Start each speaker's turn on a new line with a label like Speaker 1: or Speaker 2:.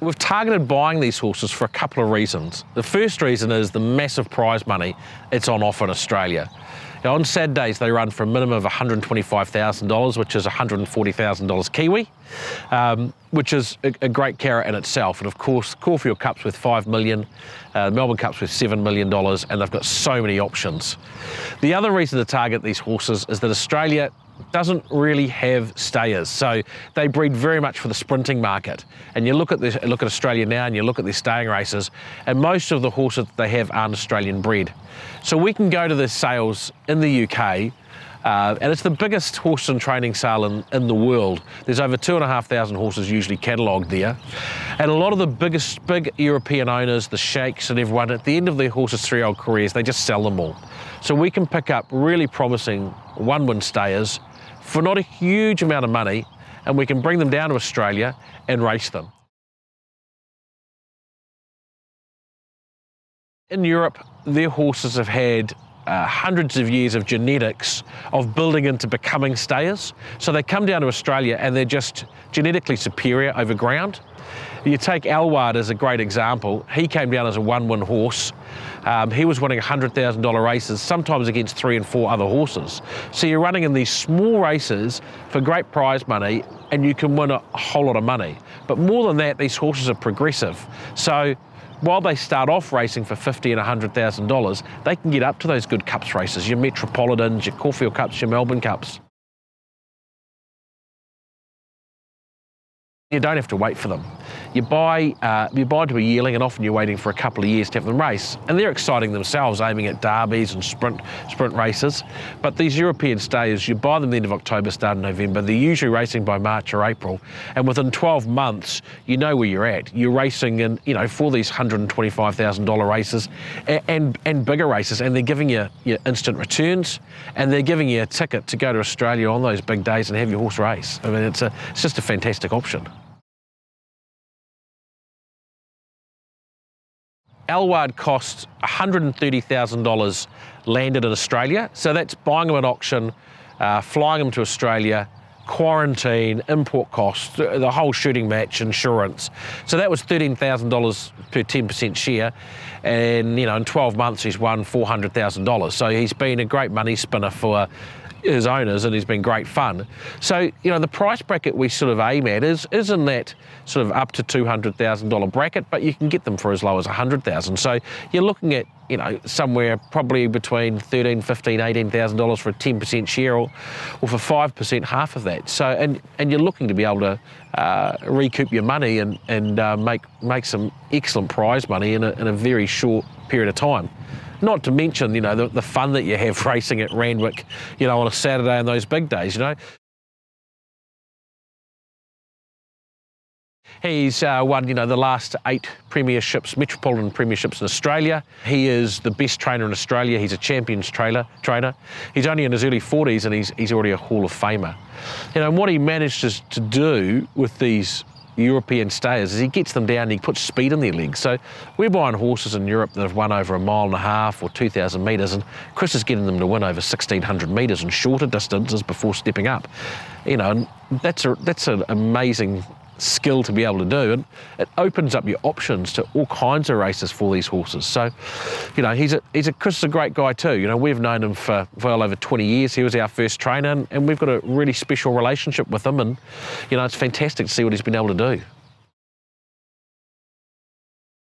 Speaker 1: We've targeted buying these horses for a couple of reasons. The first reason is the massive prize money it's on offer in Australia. Now, on Saturdays, they run for a minimum of $125,000, which is $140,000 Kiwi, which is a great carrot in itself. And of course, Caulfield Cup's worth $5 million, Melbourne Cup's worth $7 million, and they've got so many options. The other reason to target these horses is that Australia doesn't really have stayers, so they breed very much for the sprinting market. And you look at Australia now, and you look at their staying races, and most of the horses that they have aren't Australian bred. So we can go to the sales in the UK, and it's the biggest horse and training sale in the world. There's over 2,500 horses usually catalogued there, and a lot of the big European owners, the sheikhs and everyone, at the end of their horses' 3-year-old careers, they just sell them all. So we can pick up really promising one-win stayers for not a huge amount of money, and we can bring them down to Australia and race them. In Europe, their horses have had hundreds of years of genetics of building into becoming stayers. So they come down to Australia and they're just genetically superior over ground. You take Alward as a great example. He came down as a one-win horse. He was winning $100,000 races, sometimes against 3 and 4 other horses. So you're running in these small races for great prize money, and you can win a whole lot of money. But more than that, these horses are progressive. So while they start off racing for $50,000 and $100,000, they can get up to those good Cups races, your Metropolitans, your Caulfield Cups, your Melbourne Cups. You don't have to wait for them. You buy to a yearling, and often you're waiting for a couple of years to have them race. And they're exciting themselves, aiming at derbies and sprint races. But these European stayers, you buy them the end of October, start of November. They're usually racing by March or April. And within 12 months, you know where you're at. You're racing in, for these $125,000 races and bigger races. And they're giving you your instant returns, and they're giving you a ticket to go to Australia on those big days and have your horse race. I mean, it's just a fantastic option. Alward costs $130,000 landed in Australia. So that's buying them at auction, flying them to Australia, quarantine, import costs, the whole shooting match, insurance. So that was $13,000 per 10% share. And, in 12 months, he's won $400,000. So he's been a great money spinner for his owners, and he's been great fun. So, the price bracket we sort of aim at is in that sort of up to $200,000 bracket, but you can get them for as low as $100,000. So you're looking at, somewhere probably between $13,000, $15,000, $18,000 for a 10% share, or for 5%, half of that. So, and you're looking to be able to recoup your money and make some excellent prize money in a very short period of time. Not to mention, the fun that you have racing at Randwick, on a Saturday and those big days, He's won, the last 8 premierships, Metropolitan premierships in Australia. He is the best trainer in Australia. He's a champions trainer. He's only in his early 40s, and he's already a Hall of Famer. And what he manages to do with these European stayers is he gets them down and he puts speed in their legs. So we're buying horses in Europe that have won over 1.5 miles or 2,000 metres, and Chris is getting them to win over 1,600 metres and shorter distances before stepping up. And that's an amazing skill to be able to do, and it opens up your options to all kinds of races for these horses. So, Chris is a great guy too. We've known him for well over 20 years. He was our first trainer, and we've got a really special relationship with him, and it's fantastic to see what he's been able to do.